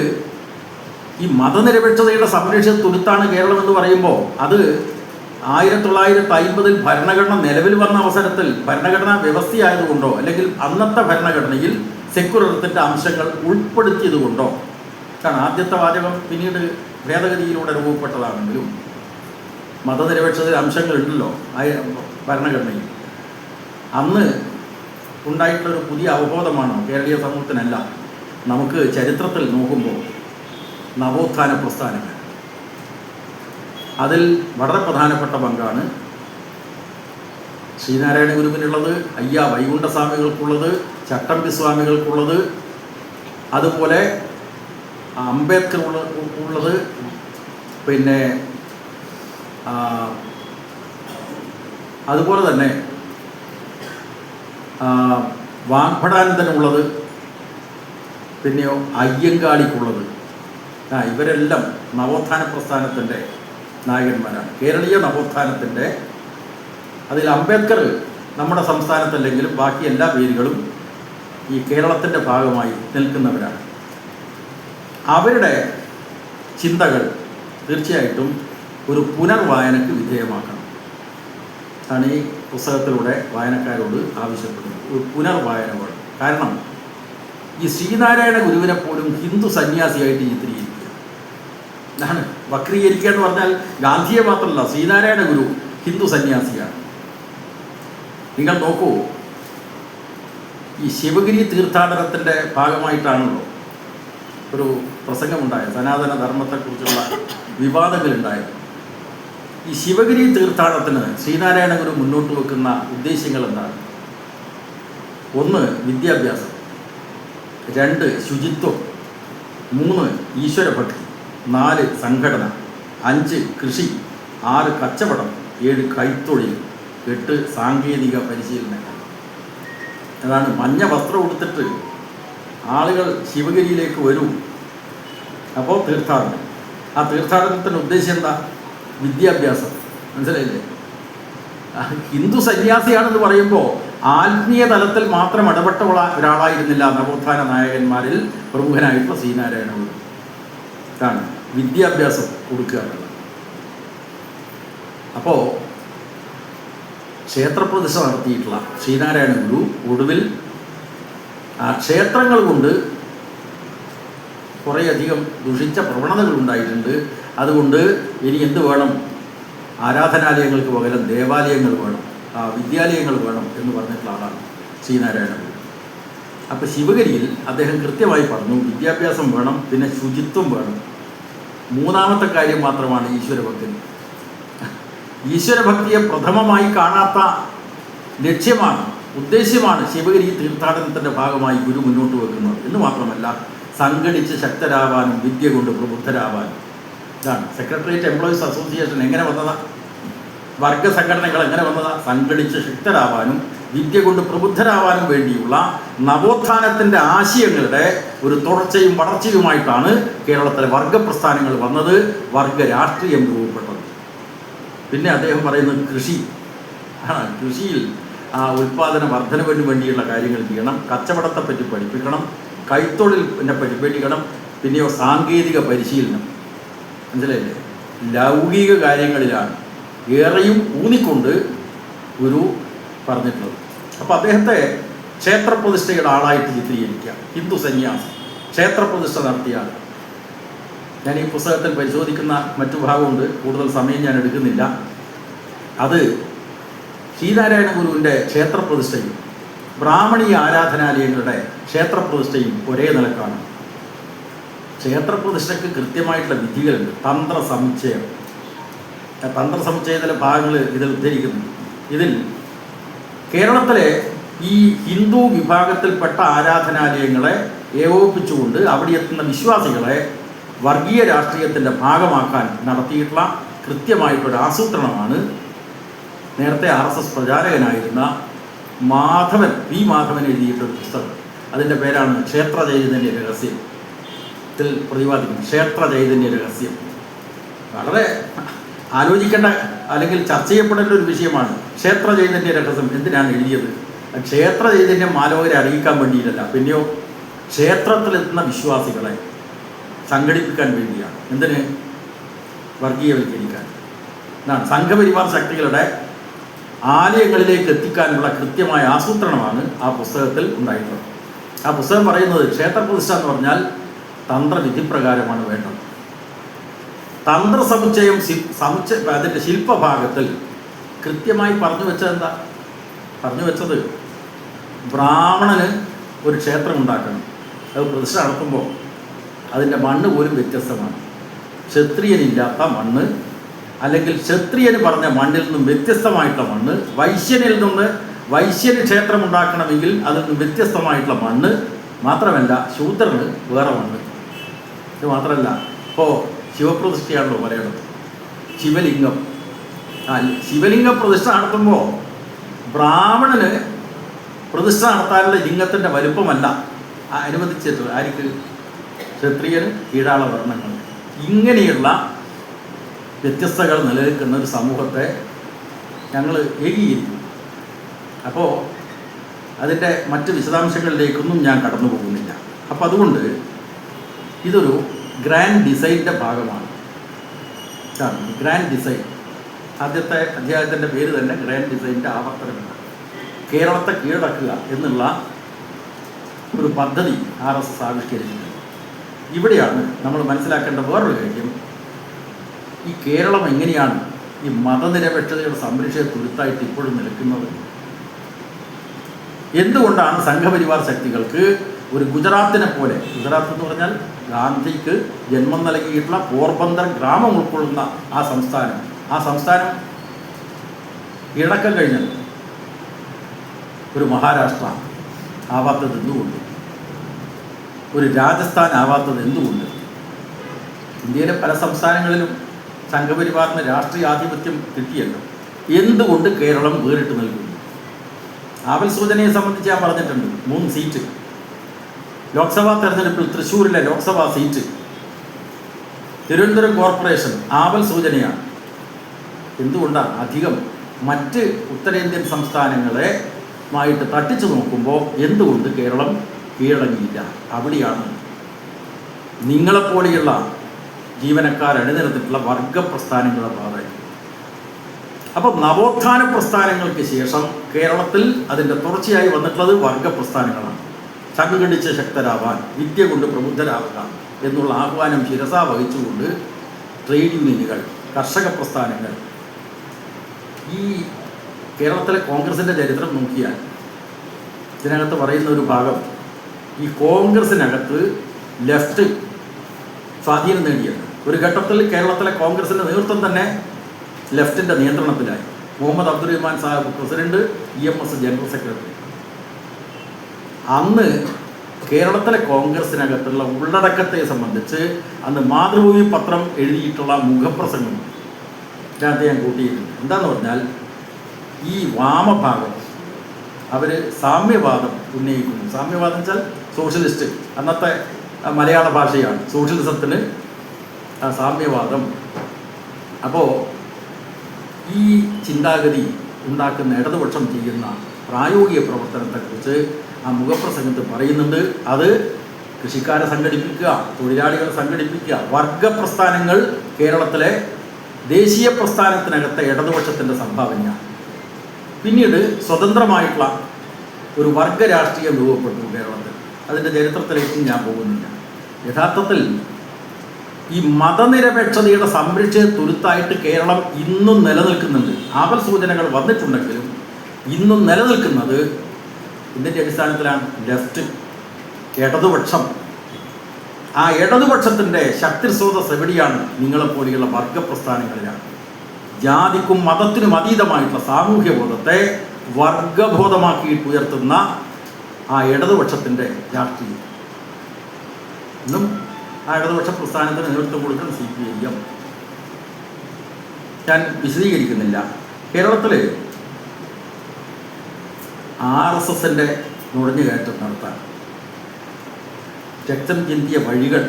ഈ മതനിരപേക്ഷതയുടെ സംരക്ഷിത തുരുത്താണ് കേരളം എന്ന് പറയുമ്പോൾ അത് 1950 ഭരണഘടന നിലവിൽ വന്ന അവസരത്തിൽ ഭരണഘടനാ വ്യവസ്ഥയായതുകൊണ്ടോ അല്ലെങ്കിൽ അന്നത്തെ ഭരണഘടനയിൽ സെക്യുലറിസത്തിൻ്റെ അംശങ്ങൾ ഉൾപ്പെടുത്തിയത് കൊണ്ടോ? കാരണം ആദ്യത്തെ വാചകം പിന്നീട് ഭേദഗതിയിലൂടെ രൂപപ്പെട്ടതാണെങ്കിലും മതനിരപേക്ഷതയുടെ അംശങ്ങളുണ്ടല്ലോ ഭരണഘടനയിൽ. അന്ന് ഉണ്ടായിട്ടുള്ളൊരു പുതിയ അവബോധമാണോ കേരളീയ സമൂഹത്തിനല്ല? നമുക്ക് ചരിത്രത്തിൽ നോക്കുമ്പോൾ നവോത്ഥാന പ്രസ്ഥാനങ്ങൾ, അതിൽ വളരെ പ്രധാനപ്പെട്ട പങ്കാണ് ശ്രീനാരായണ ഗുരുവിനുള്ളത്, അയ്യ വൈകുണ്ഠസ്വാമികൾക്കുള്ളത്, ചട്ടമ്പി സ്വാമികൾക്കുള്ളത്, അതുപോലെ അംബേദ്കർ ഉള്ളത്, പിന്നെ അതുപോലെ തന്നെ വാഗ്ഭടാനന്ദനുള്ളത്, പിന്നെയോ അയ്യങ്കാളിക്കുള്ളത്. ഇവരെല്ലാം നവോത്ഥാന പ്രസ്ഥാനത്തിൻ്റെ നായകന്മാരാണ്. കേരളീയ നവോത്ഥാനത്തിൻ്റെ അതിൽ അംബേദ്കർ നമ്മുടെ സംസ്ഥാനത്തല്ലെങ്കിലും ബാക്കി എല്ലാ പേരുകളും ഈ കേരളത്തിൻ്റെ ഭാഗമായി നിൽക്കുന്നവരാണ്. അവരുടെ ചിന്തകൾ തീർച്ചയായിട്ടും ഒരു പുനർവായനയ്ക്ക് വിധേയമാക്കണം. ആണ് ഈ പുസ്തകത്തിലൂടെ വായനക്കാരോട് ആവശ്യപ്പെടുന്നത്. ഒരു പുനർവായന വേണം. കാരണം ഈ ശ്രീനാരായണ ഗുരുവിനെ പോലും ഹിന്ദു സന്യാസിയായിട്ട് ചിത്രീകരിക്കുക എന്നാണ്. വക്രീകരിക്കുക എന്ന് പറഞ്ഞാൽ ഗാന്ധിയെ മാത്രമല്ല, ശ്രീനാരായണ ഗുരു ഹിന്ദു സന്യാസിയാണ്. നിങ്ങൾ നോക്കൂ, ഈ ശിവഗിരി തീർത്ഥാടനത്തിൻ്റെ ഭാഗമായിട്ടാണല്ലോ ഒരു പ്രസംഗമുണ്ടായത്, സനാതന ധർമ്മത്തെക്കുറിച്ചുള്ള വിവാദങ്ങളുണ്ടായത്. ഈ ശിവഗിരി തീർത്ഥാടനത്തിന് ശ്രീനാരായണ ഗുരു മുന്നോട്ട് വെക്കുന്ന ഉദ്ദേശ്യങ്ങൾ എന്താണ്? 1 വിദ്യാഭ്യാസം, 2 ശുചിത്വം, 3 ഈശ്വരഭക്തി, 4 സംഘടന, 5 കൃഷി, 6 കച്ചവടം, 7 കൈത്തൊഴിൽ, 8 സാങ്കേതിക പരിശീലനങ്ങൾ. അതാണ് മഞ്ഞ വസ്ത്രം ഉടുത്തിട്ട് ആളുകൾ ശിവഗിരിയിലേക്ക് വരൂ. അപ്പോൾ തീർത്ഥാടനം. ആ തീർത്ഥാടനത്തിൻ്റെ ഉദ്ദേശം എന്താ? വിദ്യാഭ്യാസം. മനസ്സിലായില്ലേ? ഹിന്ദു സന്യാസിയാണെന്ന് പറയുമ്പോൾ ആത്മീയ തലത്തിൽ മാത്രം ഇടപെട്ട ഒരാളായിരുന്നില്ല നവോത്ഥാന നായകന്മാരിൽ പ്രമുഖനായിട്ടുള്ള ശ്രീനാരായണ ഗുരു. ആണ് വിദ്യാഭ്യാസം കൊടുക്കുക എന്നുള്ളത്. അപ്പോൾ ക്ഷേത്രപ്രതിഷ്ഠ നടത്തിയിട്ടുള്ള ശ്രീനാരായണ ഗുരു ഒടുവിൽ ആ ക്ഷേത്രങ്ങൾ കൊണ്ട് കുറേയധികം ദുഷിച്ച പ്രവണതകൾ ഉണ്ടായിട്ടുണ്ട്. അതുകൊണ്ട് ഇനി എന്ത് വേണം? ആരാധനാലയങ്ങൾക്ക് പകരം ദേവാലയങ്ങൾ വേണം, വിദ്യാലയങ്ങൾ വേണം എന്ന് പറഞ്ഞിട്ടുള്ള ആളാണ് ശ്രീനാരായണ ഗുരു. അപ്പോൾ ശിവഗിരിയിൽ അദ്ദേഹം കൃത്യമായി പറഞ്ഞു, വിദ്യാഭ്യാസം വേണം, പിന്നെ ശുചിത്വം വേണം. 3ാമത്തെ കാര്യം മാത്രമാണ് ഈശ്വരഭക്തി. ഈശ്വരഭക്തിയെ പ്രഥമമായി കാണാത്ത ലക്ഷ്യമാണ്, ഉദ്ദേശ്യമാണ് ശിവഗിരി തീർത്ഥാടനത്തിൻ്റെ ഭാഗമായി ഗുരു മുന്നോട്ട് വെക്കുന്നത്. എന്ന് മാത്രമല്ല, സംഘടിച്ച് ശക്തരാവാനും വിദ്യ കൊണ്ട് പ്രബുദ്ധരാവാനും. ഇതാണ് സെക്രട്ടേറിയറ്റ് എംപ്ലോയീസ് അസോസിയേഷൻ എങ്ങനെ വന്നതാ? വർഗ സംഘടനകൾ എങ്ങനെ വന്നതാ? സംഘടിച്ച് ശക്തരാവാനും വിദ്യ കൊണ്ട് പ്രബുദ്ധരാവാനും വേണ്ടിയുള്ള നവോത്ഥാനത്തിൻ്റെ ആശയങ്ങളുടെ ഒരു തുടർച്ചയും വളർച്ചയുമായിട്ടാണ് കേരളത്തിലെ വർഗപ്രസ്ഥാനങ്ങൾ വന്നത്, വർഗ രാഷ്ട്രീയം രൂപപ്പെട്ടത്. പിന്നെ അദ്ദേഹം പറയുന്നത് കൃഷി ആണ്. കൃഷിയിൽ ഉൽപ്പാദന വർധനവിന് വേണ്ടിയുള്ള കാര്യങ്ങൾ ചെയ്യണം, കച്ചവടത്തെപ്പറ്റി പഠിപ്പിക്കണം, കൈത്തൊഴിലിനെ പറ്റി പഠിക്കണം, പിന്നെയോ സാങ്കേതിക പരിശീലനം. മനസ്സിലായില്ലേ? ലൗകിക കാര്യങ്ങളിലാണ് ഏറെയും ഊന്നിക്കൊണ്ട് ഗുരു പറഞ്ഞിട്ടുള്ളത്. അപ്പോൾ അദ്ദേഹത്തെ ക്ഷേത്രപ്രതിഷ്ഠയുടെ ആളായിട്ട് ചിത്രീകരിക്കുക. ഹിന്ദു സന്യാസി, ക്ഷേത്രപ്രതിഷ്ഠ നടത്തിയ ആൾ. ഞാൻ ഈ പുസ്തകത്തിൽ പരിശോധിക്കുന്ന മറ്റു ഭാഗമുണ്ട്, കൂടുതൽ സമയം ഞാൻ എടുക്കുന്നില്ല. അത് ശ്രീനാരായണ ഗുരുവിൻ്റെ ക്ഷേത്രപ്രതിഷ്ഠയും ബ്രാഹ്മണീയ ആരാധനാലയങ്ങളുടെ ക്ഷേത്രപ്രതിഷ്ഠയും ഒരേ നിലക്കാണ്. ക്ഷേത്രപ്രതിഷ്ഠയ്ക്ക് കൃത്യമായിട്ടുള്ള വിധികളുണ്ട്. തന്ത്രസമുച്ചയം, തന്ത്രസമുച്ചയത്തിലെ ഭാഗങ്ങൾ ഇതിൽ ഉദ്ധരിക്കുന്നു. ഇതിൽ കേരളത്തിലെ ഈ ഹിന്ദു വിഭാഗത്തിൽപ്പെട്ട ആരാധനാലയങ്ങളെ ഏകോപിപ്പിച്ചുകൊണ്ട് അവിടെ എത്തുന്ന വിശ്വാസികളെ വർഗീയ രാഷ്ട്രീയത്തിൻ്റെ ഭാഗമാക്കാൻ നടത്തിയിട്ടുള്ള കൃത്യമായിട്ടൊരു ആസൂത്രണമാണ് നേരത്തെ RSS പ്രചാരകനായിരുന്ന മാധവൻ, പി. മാധവൻ എഴുതിയിട്ടൊരു പുസ്തകം. അതിൻ്റെ പേരാണ് ക്ഷേത്ര ചൈതന്യ രഹസ്യം. ത്തിൽ പ്രതിപാദിക്കുന്നു ക്ഷേത്ര ചൈതന്യ രഹസ്യം. വളരെ ആലോചിക്കേണ്ട അല്ലെങ്കിൽ ചർച്ച ചെയ്യപ്പെടേണ്ട ഒരു വിഷയമാണ് ക്ഷേത്ര ചൈതന്യ രഹസ്യം. എന്തിനാണ് എഴുതിയത്? ക്ഷേത്ര ചൈതന്യം മാനവരെ അറിയിക്കാൻ വേണ്ടിയിട്ടല്ല, പിന്നെയോ ക്ഷേത്രത്തിലെത്തുന്ന വിശ്വാസികളെ സംഘടിപ്പിക്കാൻ വേണ്ടിയാണ്. എന്തിന്? വർഗീയവൽക്കരിക്കാൻ. എന്നാണ് സംഘപരിവാർ ശക്തികളുടെ ആലയങ്ങളിലേക്ക് എത്തിക്കാനുള്ള കൃത്യമായ ആസൂത്രണമാണ് ആ പുസ്തകത്തിൽ ഉണ്ടായിട്ടുള്ളത്. ആ പുസ്തകം പറയുന്നത് ക്ഷേത്രപ്രതിഷ്ഠ എന്ന് പറഞ്ഞാൽ തന്ത്രവിധിപ്രകാരമാണ് വേണ്ടത്. തന്ത്രസമുച്ചയം അതിൻ്റെ ശില്പഭാഗത്തിൽ കൃത്യമായി പറഞ്ഞു വെച്ചത് എന്താ? പറഞ്ഞു വെച്ചത് ബ്രാഹ്മണന് ഒരു ക്ഷേത്രം ഉണ്ടാക്കണം, അത് പ്രതിഷ്ഠ നടത്തുമ്പോൾ അതിൻ്റെ മണ്ണ് പോലും വ്യത്യസ്തമാണ്. ക്ഷത്രിയനില്ലാത്ത മണ്ണ്, അല്ലെങ്കിൽ ക്ഷത്രിയന് പറഞ്ഞ മണ്ണിൽ നിന്നും വ്യത്യസ്തമായിട്ടുള്ള മണ്ണ്, വൈശ്യനിൽ നിന്ന് വൈശ്യന് ക്ഷേത്രം ഉണ്ടാക്കണമെങ്കിൽ അതിൽ നിന്ന് വ്യത്യസ്തമായിട്ടുള്ള മണ്ണ്, മാത്രമല്ല ശൂദ്രന് വേറെ മണ്ണ്. ഇത് മാത്രമല്ല, ഇപ്പോൾ ശിവപ്രതിഷ്ഠയാണല്ലോ പറയുന്നത്, ശിവലിംഗം. ശിവലിംഗ പ്രതിഷ്ഠ നടത്തുമ്പോൾ ബ്രാഹ്മണന് പ്രതിഷ്ഠ നടത്താനുള്ള ലിംഗത്തിൻ്റെ വലുപ്പമല്ല അനുവദിച്ചിട്ടുള്ളത് ആർക്ക്? ക്ഷത്രിയന്, കീഴാള വർണ്ണങ്ങൾ. ഇങ്ങനെയുള്ള വ്യത്യസ്തകൾ നിലനിൽക്കുന്ന ഒരു സമൂഹത്തെ ഞങ്ങൾ ഏകീകരിക്കും. അപ്പോൾ അതിൻ്റെ മറ്റ് വിശദാംശങ്ങളിലേക്കൊന്നും ഞാൻ കടന്നു പോകുന്നില്ല. അപ്പോൾ അതുകൊണ്ട് ഇതൊരു ഗ്രാൻഡ് ഡിസൈൻ്റെ ഭാഗമാണ്. ഗ്രാൻഡ് ഡിസൈൻ, ആദ്യത്തെ അധ്യായത്തിൻ്റെ പേര് തന്നെ ഗ്രാൻഡ് ഡിസൈൻ്റെ ആവർത്തനമാണ്. കേരളത്തെ കീഴടക്കുക എന്നുള്ള ഒരു പദ്ധതി RSS ആവിഷ്കരിച്ചിട്ടുണ്ട്. ഇവിടെയാണ് നമ്മൾ മനസ്സിലാക്കേണ്ട വേറൊരു കാര്യം. ഈ കേരളം എങ്ങനെയാണ് ഈ മതനിരപേക്ഷതയുടെ സംരക്ഷണ തുരുത്തായിട്ട് ഇപ്പോഴും നിൽക്കുന്നത്? എന്തുകൊണ്ടാണ് സംഘപരിവാർ ശക്തികൾക്ക് ഒരു ഗുജറാത്തിനെ പോലെ, ഗുജറാത്ത് എന്ന് പറഞ്ഞാൽ ഗാന്ധിക്ക് ജന്മം നൽകിയിട്ടുള്ള പോർബന്ദർ ഗ്രാമം ഉൾക്കൊള്ളുന്ന ആ സംസ്ഥാനം ഇടക്കം കഴിഞ്ഞത് ഒരു മഹാരാഷ്ട്ര ആവാത്തത് എന്തുകൊണ്ട്? ഒരു രാജസ്ഥാൻ ആവാത്തത് എന്തുകൊണ്ട്? ഇന്ത്യയിലെ പല സംസ്ഥാനങ്ങളിലും സംഘപരിവാറിന് രാഷ്ട്രീയ ആധിപത്യം കിട്ടിയല്ലോ. എന്തുകൊണ്ട് കേരളം വേറിട്ട് നിൽക്കുന്നു? ആവൽ സൂചനയെ സംബന്ധിച്ച് ഞാൻ പറഞ്ഞിട്ടുണ്ട്. 3 സീറ്റ് ലോക്സഭാ തെരഞ്ഞെടുപ്പിൽ തൃശ്ശൂരിലെ ലോക്സഭാ സീറ്റ് തിരുവനന്തപുരം കോർപ്പറേഷൻ ആവൽ സൂചനയാണ്. എന്തുകൊണ്ടാണ് അധികം മറ്റ് ഉത്തരേന്ത്യൻ സംസ്ഥാനങ്ങളെ മായിട്ട് തട്ടിച്ചു നോക്കുമ്പോൾ എന്തുകൊണ്ട് കേരളം കീഴടങ്ങിയില്ല? അവിടെയാണ് നിങ്ങളെപ്പോലെയുള്ള ജീവനക്കാർ അണിനിരത്തിട്ടുള്ള വർഗ പ്രസ്ഥാനങ്ങളുടെ പ്രാധാന്യം. അപ്പോൾ നവോത്ഥാന പ്രസ്ഥാനങ്ങൾക്ക് ശേഷം കേരളത്തിൽ അതിൻ്റെ തുടർച്ചയായി വന്നിട്ടുള്ളത് വർഗ പ്രസ്ഥാനങ്ങളാണ്. സംഘടിച്ച് ശക്തരാവാൻ, വിദ്യ കൊണ്ട് പ്രബുദ്ധരാവുക എന്നുള്ള ആഹ്വാനം ശിരസാ വഹിച്ചുകൊണ്ട് ട്രേഡ് യൂണിയനുകൾ, കർഷക പ്രസ്ഥാനങ്ങൾ, ഈ കേരളത്തിലെ കോൺഗ്രസിൻ്റെ ചരിത്രം നോക്കിയാൽ ഇതിനകത്ത് പറയുന്ന ഒരു ഭാഗം, ഈ കോൺഗ്രസിനകത്ത് ലെഫ്റ്റ് സ്വാധീനം നേടിയത്. ഒരു ഘട്ടത്തിൽ കേരളത്തിലെ കോൺഗ്രസിൻ്റെ നേതൃത്വം തന്നെ ലെഫ്റ്റിൻ്റെ നിയന്ത്രണത്തിലായി. Muhammad Abdul Rahman Sahib president, EMS general secretary. അന്ന് കേരളത്തിലെ കോൺഗ്രസിനകത്തുള്ള ഉള്ളടക്കത്തെ സംബന്ധിച്ച് അന്ന് മാതൃഭൂമി പത്രം എഴുതിയിട്ടുള്ള മുഖപ്രസംഗം ഇതിനകത്ത് ഞാൻ കൂട്ടിയിട്ടുണ്ട്. എന്താണെന്ന് പറഞ്ഞാൽ ഈ വാമഭാഗം അവർ സാമ്യവാദം ഉന്നയിക്കുന്നു. സാമ്യവാദം വെച്ചാൽ സോഷ്യലിസ്റ്റ്, അന്നത്തെ മലയാള ഭാഷയാണ് സോഷ്യലിസത്തിന് സാമ്യവാദം. അപ്പോൾ ഈ ചിന്താഗതി ഉണ്ടാക്കുന്ന ഇടതുപക്ഷം ചെയ്യുന്ന പ്രായോഗിക പ്രവർത്തനത്തെക്കുറിച്ച് ആ മുഖപ്രസംഗത്തിൽ പറയുന്നുണ്ട്. അത് കൃഷിക്കാരെ സംഘടിപ്പിക്കുക, തൊഴിലാളികളെ സംഘടിപ്പിക്കുക, വർഗ പ്രസ്ഥാനങ്ങൾ കേരളത്തിലെ ദേശീയ പ്രസ്ഥാനത്തിനകത്തെ ഇടതുപക്ഷത്തിൻ്റെ സംഭാവനയാണ്. പിന്നീട് സ്വതന്ത്രമായിട്ടുള്ള ഒരു വർഗ രാഷ്ട്രീയം രൂപപ്പെട്ടു കേരളത്തിൽ. അതിൻ്റെ ചരിത്രത്തിലേക്കും ഞാൻ പോകുന്നില്ല. യഥാർത്ഥത്തിൽ ഈ മതനിരപേക്ഷതയുടെ സംരക്ഷണ തുരുത്തായിട്ട് കേരളം ഇന്നും നിലനിൽക്കുന്നുണ്ട്. ആപൽ സൂചനകൾ വന്നിട്ടുണ്ടെങ്കിലും ഇന്നും നിലനിൽക്കുന്നത് ഇതിൻ്റെ അടിസ്ഥാനത്തിലാണ്. ലെഫ്റ്റ്, ഇടതുപക്ഷം. ആ ഇടതുപക്ഷത്തിൻ്റെ ശക്തി സ്രോതസ് എവിടെയാണ്? നിങ്ങളെപ്പോലെയുള്ള വർഗ പ്രസ്ഥാനങ്ങളിലാണ്. ജാതിക്കും മതത്തിനും അതീതമായിട്ടുള്ള സാമൂഹ്യബോധത്തെ വർഗബോധമാക്കിയിട്ട് ഉയർത്തുന്ന ആ ഇടതുപക്ഷത്തിൻ്റെ രാഷ്ട്രീയം. ഇന്നും ആ ഇടതുപക്ഷ പ്രസ്ഥാനത്തിന് നേതൃത്വം കൊടുക്കുന്ന CPIM. ഞാൻ വിശദീകരിക്കുന്നില്ല. കേരളത്തിൽ RSSൻ്റെ നുഴഞ്ഞുകയറ്റം നടത്താൻ രക്തം ചിന്തിയ വഴികൾ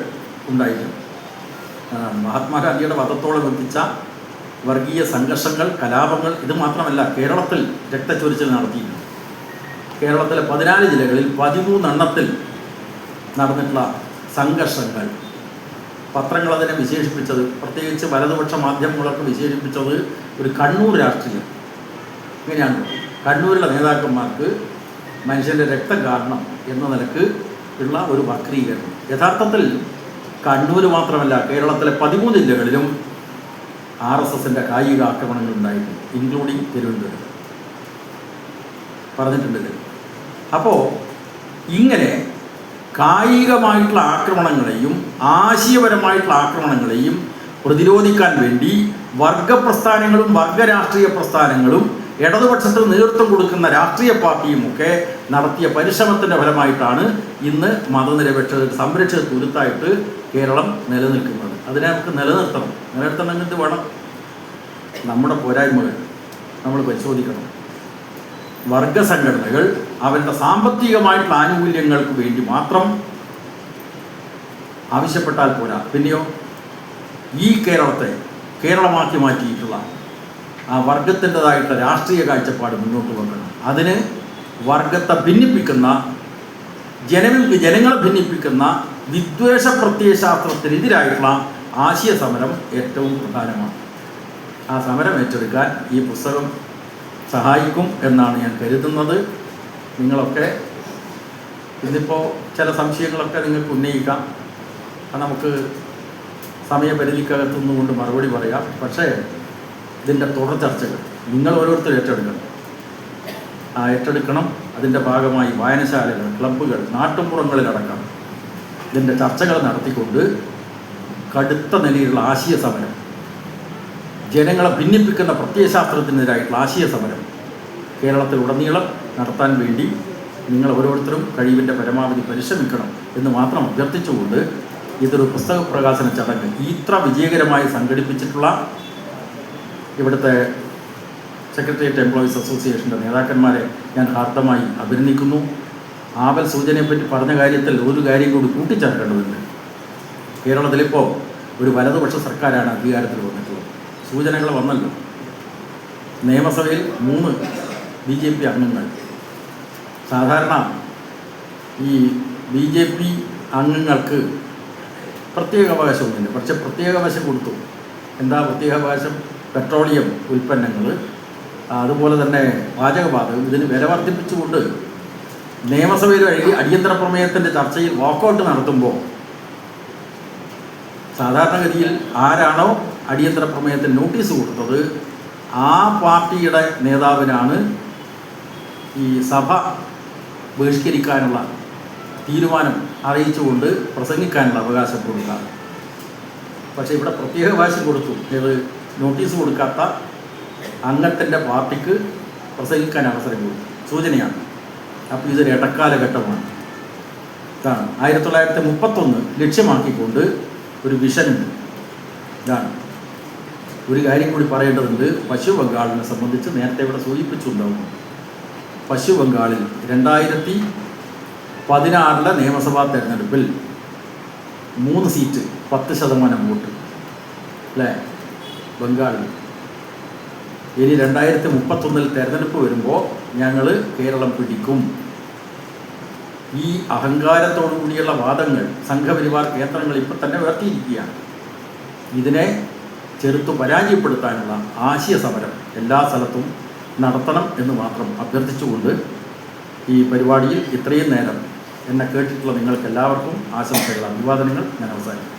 ഉണ്ടായിരുന്നു. മഹാത്മാഗാന്ധിയുടെ വധത്തോളം എത്തിച്ച വർഗീയ സംഘർഷങ്ങൾ, കലാപങ്ങൾ, ഇത് മാത്രമല്ല കേരളത്തിൽ രക്തച്ചൊരിച്ചിൽ നടത്തിയിരുന്നു. കേരളത്തിലെ 14 ജില്ലകളിൽ 13 എണ്ണത്തിൽ നടന്നിട്ടുള്ള സംഘർഷങ്ങൾ പത്രങ്ങൾ അതിനെ വിശേഷിപ്പിച്ചത്, പ്രത്യേകിച്ച് വലതുപക്ഷ മാധ്യമങ്ങളൊക്കെ വിശേഷിപ്പിച്ചത് ഒരു കണ്ണൂർ രാഷ്ട്രീയം. ഇങ്ങനെയാണ് കണ്ണൂരിലെ നേതാക്കന്മാർക്ക് മനുഷ്യൻ്റെ രക്തം കാരണം എന്ന നിലക്ക് ഉള്ള ഒരു വക്രീകരണം. യഥാർത്ഥത്തിൽ കണ്ണൂർ മാത്രമല്ല കേരളത്തിലെ 13 ജില്ലകളിലും RSSൻ്റെ കായിക ആക്രമണങ്ങൾ ഉണ്ടായിരുന്നു, ഇൻക്ലൂഡിങ് തിരുവനന്തപുരം. പറഞ്ഞിട്ടുണ്ട്. അപ്പോൾ ഇങ്ങനെ കായികമായിട്ടുള്ള ആക്രമണങ്ങളെയും ആശയപരമായിട്ടുള്ള ആക്രമണങ്ങളെയും പ്രതിരോധിക്കാൻ വേണ്ടി വർഗപ്രസ്ഥാനങ്ങളും വർഗ രാഷ്ട്രീയ പ്രസ്ഥാനങ്ങളും ഇടതുപക്ഷത്തിന് നേതൃത്വം കൊടുക്കുന്ന രാഷ്ട്രീയ പാർട്ടിയുമൊക്കെ നടത്തിയ പരിശ്രമത്തിൻ്റെ ഫലമായിട്ടാണ് ഇന്ന് മതനിരപേക്ഷ സംരക്ഷിത തുരുത്തായിട്ട് കേരളം നിലനിൽക്കുന്നത്. അതിനെ നമുക്ക് നിലനിർത്തണമെങ്കിൽ വേണം നമ്മുടെ പോരായ്മകൾ നമ്മൾ പരിശോധിക്കണം. വർഗസംഘടനകൾ അവരുടെ സാമ്പത്തികമായിട്ടുള്ള ആനുകൂല്യങ്ങൾക്ക് വേണ്ടി മാത്രം ആവശ്യപ്പെട്ടാൽ പോരാ, പിന്നെയോ ഈ കേരളത്തെ കേരളമാക്കി മാറ്റിയിട്ടുള്ള ആ വർഗത്തിൻ്റെതായിട്ടുള്ള രാഷ്ട്രീയ കാഴ്ചപ്പാട് മുന്നോട്ട് വെക്കണം. അതിന് വർഗത്തെ ഭിന്നിപ്പിക്കുന്ന, ജനങ്ങളെ ഭിന്നിപ്പിക്കുന്ന വിദ്വേഷ പ്രത്യയശാസ്ത്രത്തിനെതിരായിട്ടുള്ള ആശയ സമരം ഏറ്റവും പ്രധാനമാണ്. ആ സമരം ഏറ്റെടുക്കാൻ ഈ പുസ്തകം സഹായിക്കും എന്നാണ് ഞാൻ കരുതുന്നത്. നിങ്ങളൊക്കെ ഇന്നിപ്പോൾ ചില സംശയങ്ങളൊക്കെ നിങ്ങൾക്ക് ഉന്നയിക്കാം, അത് നമുക്ക് സമയപരിധിക്കകത്തുനിന്നുകൊണ്ട് മറുപടി പറയാം. പക്ഷേ ഇതിൻ്റെ തുടർ ചർച്ചകൾ നിങ്ങൾ ഓരോരുത്തരും ഏറ്റെടുക്കണം. അതിൻ്റെ ഭാഗമായി വായനശാലകൾ, ക്ലബ്ബുകൾ, നാട്ടുമ്പുറങ്ങളിലടക്കം ഇതിൻ്റെ ചർച്ചകൾ നടത്തിക്കൊണ്ട് കടുത്ത നിലയിലുള്ള ആശയ സമരം, ജനങ്ങളെ ഭിന്നിപ്പിക്കുന്ന പ്രത്യയശാസ്ത്രത്തിനെതിരായിട്ടുള്ള ആശയ സമരം കേരളത്തിലുടനീളം നടത്താൻ വേണ്ടി നിങ്ങൾ ഓരോരുത്തരും കഴിവിൻ്റെ പരമാവധി പരിശ്രമിക്കണം എന്ന് മാത്രം അഭ്യർത്ഥിച്ചുകൊണ്ട് ഇതൊരു പുസ്തക പ്രകാശന ചടങ്ങ് ഇത്ര വിജയകരമായി സംഘടിപ്പിച്ചിട്ടുള്ള ഇവിടുത്തെ സെക്രട്ടേറിയറ്റ് എംപ്ലോയീസ് അസോസിയേഷൻ്റെ നേതാക്കന്മാരെ ഞാൻ ഹാർദമായി അഭിനന്ദിക്കുന്നു. ആപൽ സൂചനയെപ്പറ്റി പറഞ്ഞ കാര്യത്തിൽ ഒരു കാര്യം കൂടി കൂട്ടിച്ചേർക്കേണ്ടതുണ്ട്. കേരളത്തിലിപ്പോൾ ഒരു വലതുപക്ഷ സർക്കാരാണ് അധികാരത്തിൽ വന്നിട്ടുള്ളത്. സൂചനകൾ വന്നല്ലോ. നിയമസഭയിൽ 3 BJP അംഗങ്ങൾ. സാധാരണ ഈ BJP അംഗങ്ങൾക്ക് പ്രത്യേക അവകാശമൊന്നുമില്ല, പക്ഷെ പ്രത്യേക അവകാശം കൊടുത്തു. എന്താ പ്രത്യേക അവകാശം? പെട്രോളിയം ഉൽപ്പന്നങ്ങൾ, അതുപോലെ തന്നെ പാചകവാതകം, ഇതിന് വില വർദ്ധിപ്പിച്ചുകൊണ്ട് നിയമസഭയിൽ അടിയന്തര പ്രമേയത്തിൻ്റെ ചർച്ചയിൽ വാക്കൗട്ട് നടത്തുമ്പോൾ സാധാരണഗതിയിൽ ആരാണോ അടിയന്തര പ്രമേയത്തിന് നോട്ടീസ് കൊടുത്തത് ആ പാർട്ടിയുടെ നേതാവിനാണ് ഈ സഭ ബഹിഷ്കരിക്കാനുള്ള തീരുമാനം അറിയിച്ചുകൊണ്ട് പ്രസംഗിക്കാനുള്ള അവകാശം കൊടുക്കുക. പക്ഷേ ഇവിടെ പ്രത്യേക അവകാശം കൊടുത്തു. ഏത്? നോട്ടീസ് കൊടുക്കാത്ത അംഗത്തിൻ്റെ പാർട്ടിക്ക് പ്രസംഗിക്കാൻ അവസരം കൊടുത്തു. സൂചനയാണ്. അപ്പോൾ ഇതൊരു ഇടക്കാലഘട്ടമാണ്. ഇതാണ് 1931 ലക്ഷ്യമാക്കിക്കൊണ്ട് ഒരു വിഷനുണ്ട്. ഇതാണ്. ഒരു കാര്യം കൂടി പറയേണ്ടതുണ്ട്. പശ്ചിമ ബംഗാളിനെ സംബന്ധിച്ച് നേരത്തെ ഇവിടെ സൂചിപ്പിച്ചിട്ടുണ്ടാവും. പശ്ചിമ ബംഗാളിൽ 2016 നിയമസഭാ തെരഞ്ഞെടുപ്പിൽ 3 സീറ്റ് 10% വോട്ട് അല്ലേ ബംഗാളിൽ. ഇനി 2031 തെരഞ്ഞെടുപ്പ് വരുമ്പോൾ ഞങ്ങൾ കേരളം പിടിക്കും. ഈ അഹങ്കാരത്തോടു കൂടിയുള്ള വാദങ്ങൾ സംഘപരിവാർ കേന്ദ്രങ്ങൾ ഇപ്പം തന്നെ ഉയർത്തിയിരിക്കുകയാണ്. ഇതിനെ ചെറുത്തു പരാജയപ്പെടുത്താനുള്ള ആശയ സമരം എല്ലാ സ്ഥലത്തും നടത്തണം എന്ന് മാത്രം അഭ്യർത്ഥിച്ചുകൊണ്ട് ഈ പരിപാടിയിൽ ഇത്രയും നേരം എന്നെ കേട്ടിട്ടുള്ള നിങ്ങൾക്ക് എല്ലാവർക്കും ആശംസകൾ, അഭിവാദനങ്ങൾ ഞാൻ അവസാനിക്കും.